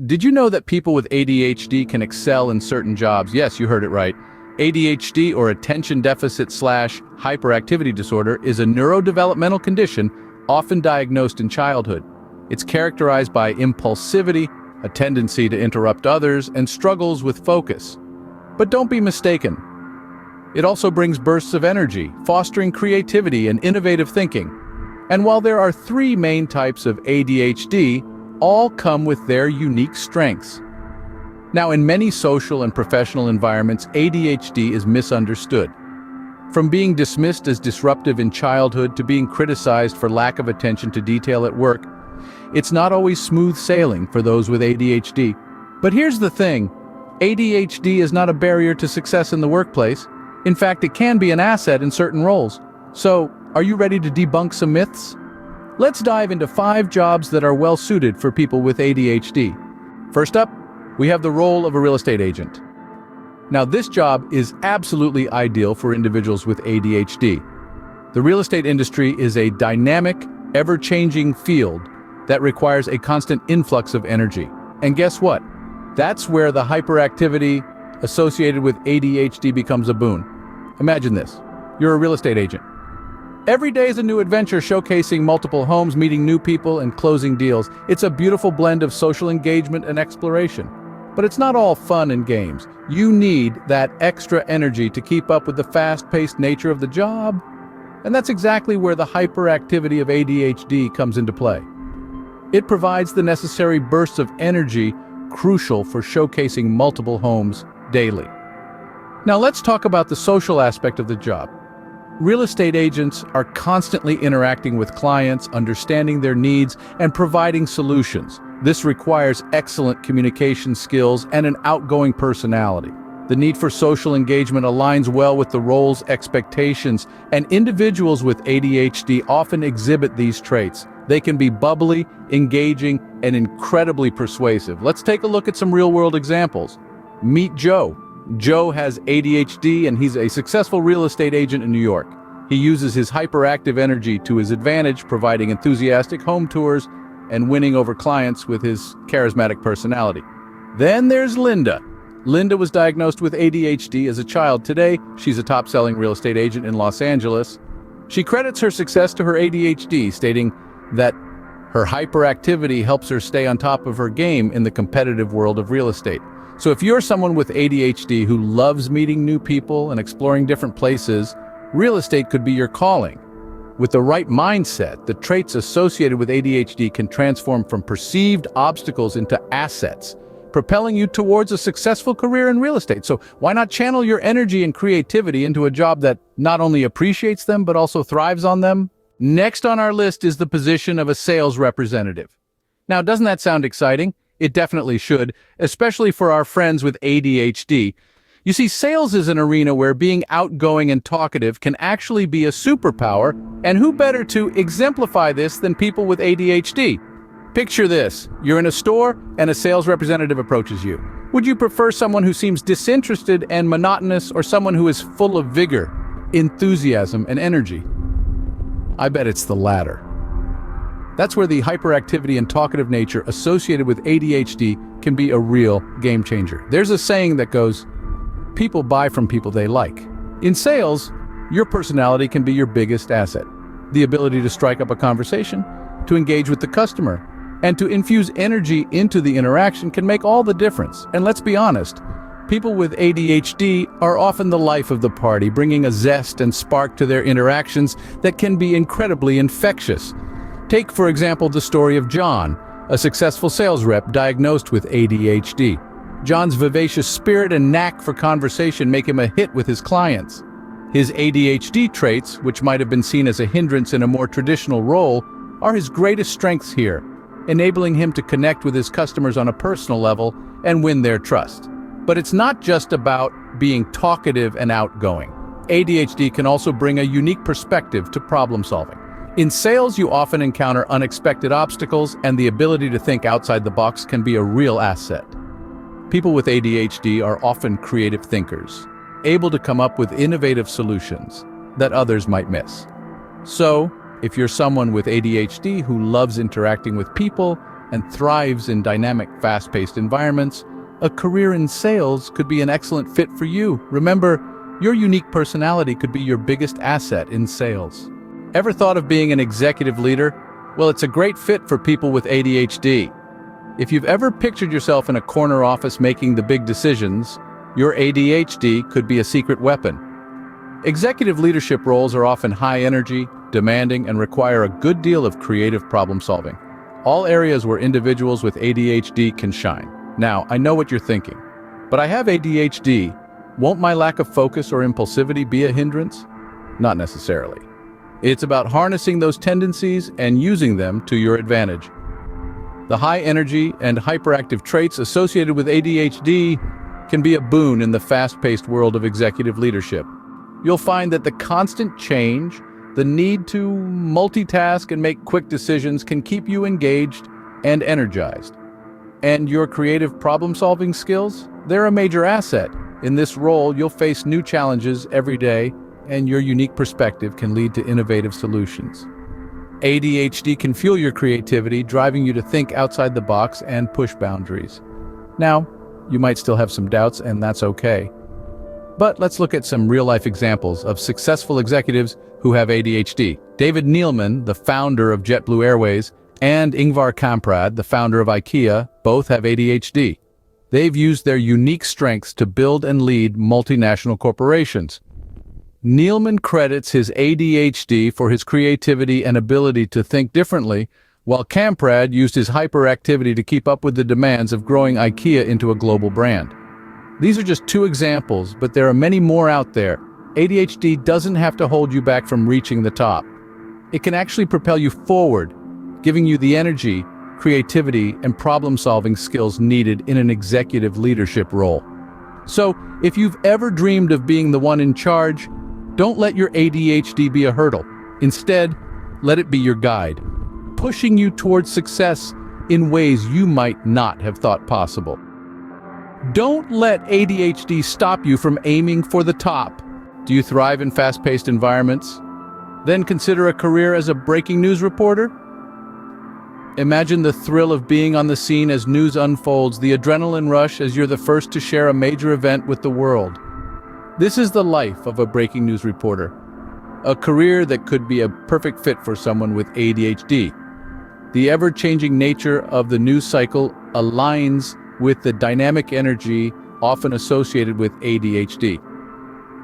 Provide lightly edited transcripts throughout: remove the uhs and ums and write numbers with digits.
Did you know that people with ADHD can excel in certain jobs? Yes, you heard it right. ADHD, or attention deficit/hyperactivity disorder, is a neurodevelopmental condition often diagnosed in childhood. It's characterized by impulsivity, a tendency to interrupt others, and struggles with focus. But don't be mistaken. It also brings bursts of energy, fostering creativity and innovative thinking. And while there are three main types of ADHD, all come with their unique strengths. Now, in many social and professional environments, ADHD is misunderstood. From being dismissed as disruptive in childhood to being criticized for lack of attention to detail at work, it's not always smooth sailing for those with ADHD. But here's the thing, ADHD is not a barrier to success in the workplace. In fact, it can be an asset in certain roles. So, are you ready to debunk some myths? Let's dive into 5 jobs that are well suited for people with ADHD. First up, we have the role of a real estate agent. Now, this job is absolutely ideal for individuals with ADHD. The real estate industry is a dynamic, ever-changing field that requires a constant influx of energy. And guess what? That's where the hyperactivity associated with ADHD becomes a boon. Imagine this. You're a real estate agent. Every day is a new adventure, showcasing multiple homes, meeting new people, and closing deals. It's a beautiful blend of social engagement and exploration. But it's not all fun and games. You need that extra energy to keep up with the fast-paced nature of the job. And that's exactly where the hyperactivity of ADHD comes into play. It provides the necessary bursts of energy crucial for showcasing multiple homes daily. Now let's talk about the social aspect of the job. Real estate agents are constantly interacting with clients, understanding their needs, and providing solutions. This requires excellent communication skills and an outgoing personality. The need for social engagement aligns well with the role's expectations, and individuals with ADHD often exhibit these traits. They can be bubbly, engaging, and incredibly persuasive. Let's take a look at some real-world examples. Meet Joe. Joe has ADHD and he's a successful real estate agent in New York. He uses his hyperactive energy to his advantage, providing enthusiastic home tours and winning over clients with his charismatic personality. Then there's Linda. Linda was diagnosed with ADHD as a child. Today, she's a top-selling real estate agent in Los Angeles. She credits her success to her ADHD, stating that her hyperactivity helps her stay on top of her game in the competitive world of real estate. So if you're someone with ADHD who loves meeting new people and exploring different places, real estate could be your calling. With the right mindset, the traits associated with ADHD can transform from perceived obstacles into assets, propelling you towards a successful career in real estate. So why not channel your energy and creativity into a job that not only appreciates them, but also thrives on them? Next on our list is the position of a sales representative. Now, doesn't that sound exciting? It definitely should, especially for our friends with ADHD. You see, sales is an arena where being outgoing and talkative can actually be a superpower, and who better to exemplify this than people with ADHD? Picture this. You're in a store and a sales representative approaches you. Would you prefer someone who seems disinterested and monotonous, or someone who is full of vigor, enthusiasm, and energy? I bet it's the latter. That's where the hyperactivity and talkative nature associated with ADHD can be a real game changer. There's a saying that goes, people buy from people they like. In sales, your personality can be your biggest asset. The ability to strike up a conversation, to engage with the customer, and to infuse energy into the interaction can make all the difference. And let's be honest, people with ADHD are often the life of the party, bringing a zest and spark to their interactions that can be incredibly infectious. Take, for example, the story of John, a successful sales rep diagnosed with ADHD. John's vivacious spirit and knack for conversation make him a hit with his clients. His ADHD traits, which might have been seen as a hindrance in a more traditional role, are his greatest strengths here, enabling him to connect with his customers on a personal level and win their trust. But it's not just about being talkative and outgoing. ADHD can also bring a unique perspective to problem solving. In sales, you often encounter unexpected obstacles, and the ability to think outside the box can be a real asset. People with ADHD are often creative thinkers, able to come up with innovative solutions that others might miss. So, if you're someone with ADHD who loves interacting with people and thrives in dynamic, fast-paced environments, a career in sales could be an excellent fit for you. Remember, your unique personality could be your biggest asset in sales. Ever thought of being an executive leader? Well, it's a great fit for people with ADHD. If you've ever pictured yourself in a corner office making the big decisions, your ADHD could be a secret weapon. Executive leadership roles are often high energy, demanding, and require a good deal of creative problem solving. All areas where individuals with ADHD can shine. Now, I know what you're thinking, but I have ADHD. Won't my lack of focus or impulsivity be a hindrance? Not necessarily. It's about harnessing those tendencies and using them to your advantage. The high energy and hyperactive traits associated with ADHD can be a boon in the fast-paced world of executive leadership. You'll find that the constant change, the need to multitask and make quick decisions can keep you engaged and energized. And your creative problem-solving skills? They're a major asset. In this role, you'll face new challenges every day, and your unique perspective can lead to innovative solutions. ADHD can fuel your creativity, driving you to think outside the box and push boundaries. Now, you might still have some doubts, and that's okay. But let's look at some real-life examples of successful executives who have ADHD. David Neeleman, the founder of JetBlue Airways, and Ingvar Kamprad, the founder of IKEA, both have ADHD. They've used their unique strengths to build and lead multinational corporations. Neeleman credits his ADHD for his creativity and ability to think differently, while Kamprad used his hyperactivity to keep up with the demands of growing IKEA into a global brand. These are just two examples, but there are many more out there. ADHD doesn't have to hold you back from reaching the top. It can actually propel you forward, giving you the energy, creativity, and problem-solving skills needed in an executive leadership role. So, if you've ever dreamed of being the one in charge, don't let your ADHD be a hurdle. Instead, let it be your guide, pushing you towards success in ways you might not have thought possible. Don't let ADHD stop you from aiming for the top. Do you thrive in fast-paced environments? Then consider a career as a breaking news reporter. Imagine the thrill of being on the scene as news unfolds, the adrenaline rush as you're the first to share a major event with the world. This is the life of a breaking news reporter, a career that could be a perfect fit for someone with ADHD. The ever-changing nature of the news cycle aligns with the dynamic energy often associated with ADHD.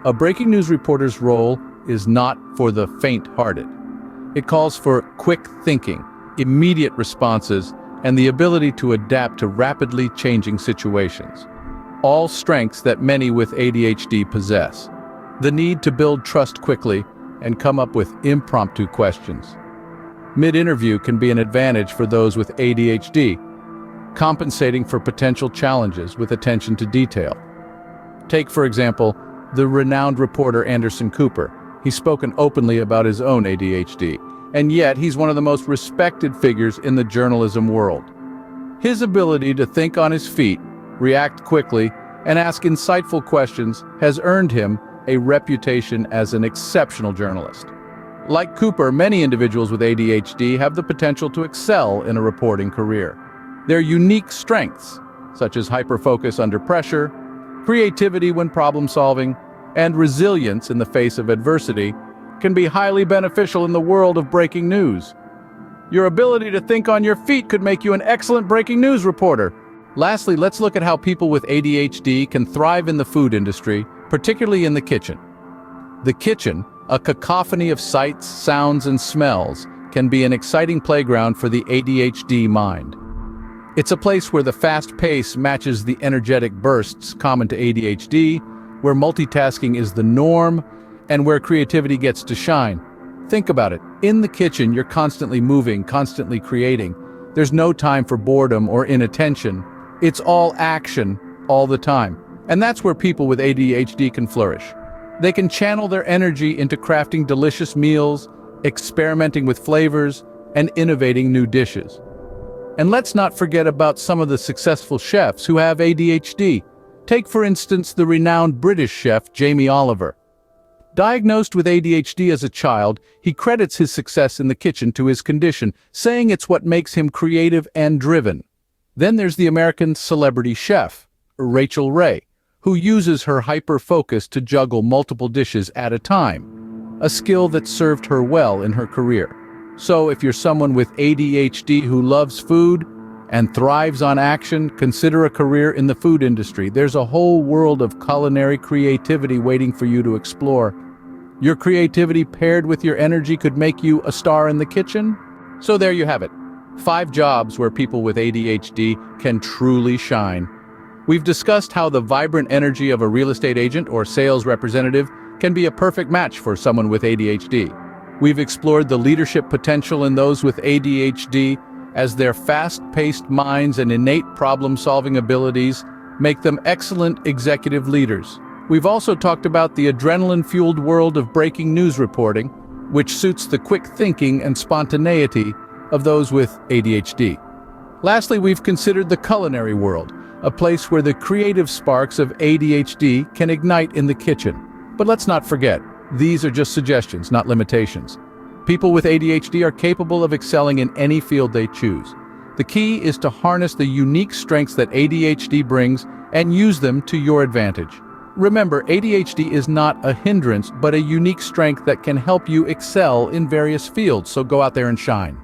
A breaking news reporter's role is not for the faint-hearted. It calls for quick thinking, immediate responses, and the ability to adapt to rapidly changing situations. All strengths that many with ADHD possess. The need to build trust quickly and come up with impromptu questions. Mid-interview can be an advantage for those with ADHD, compensating for potential challenges with attention to detail. Take, for example, the renowned reporter Anderson Cooper. He's spoken openly about his own ADHD, and yet he's one of the most respected figures in the journalism world. His ability to think on his feet, react quickly, and ask insightful questions has earned him a reputation as an exceptional journalist. Like Cooper, many individuals with ADHD have the potential to excel in a reporting career. Their unique strengths, such as hyperfocus under pressure, creativity when problem-solving, and resilience in the face of adversity, can be highly beneficial in the world of breaking news. Your ability to think on your feet could make you an excellent breaking news reporter. Lastly, let's look at how people with ADHD can thrive in the food industry, particularly in the kitchen. The kitchen, a cacophony of sights, sounds, and smells, can be an exciting playground for the ADHD mind. It's a place where the fast pace matches the energetic bursts common to ADHD, where multitasking is the norm, and where creativity gets to shine. Think about it. In the kitchen, you're constantly moving, constantly creating. There's no time for boredom or inattention. It's all action, all the time. And that's where people with ADHD can flourish. They can channel their energy into crafting delicious meals, experimenting with flavors, and innovating new dishes. And let's not forget about some of the successful chefs who have ADHD. Take, for instance, the renowned British chef Jamie Oliver. Diagnosed with ADHD as a child, he credits his success in the kitchen to his condition, saying it's what makes him creative and driven. Then there's the American celebrity chef, Rachel Ray, who uses her hyper-focus to juggle multiple dishes at a time, a skill that served her well in her career. So if you're someone with ADHD who loves food and thrives on action, consider a career in the food industry. There's a whole world of culinary creativity waiting for you to explore. Your creativity paired with your energy could make you a star in the kitchen? So there you have it. 5 jobs where people with ADHD can truly shine. We've discussed how the vibrant energy of a real estate agent or sales representative can be a perfect match for someone with ADHD. We've explored the leadership potential in those with ADHD, as their fast-paced minds and innate problem-solving abilities make them excellent executive leaders. We've also talked about the adrenaline-fueled world of breaking news reporting, which suits the quick thinking and spontaneity of those with ADHD. Lastly, we've considered the culinary world, a place where the creative sparks of ADHD can ignite in the kitchen. But let's not forget, these are just suggestions, not limitations. People with ADHD are capable of excelling in any field they choose. The key is to harness the unique strengths that ADHD brings and use them to your advantage. Remember, ADHD is not a hindrance, but a unique strength that can help you excel in various fields, so go out there and shine.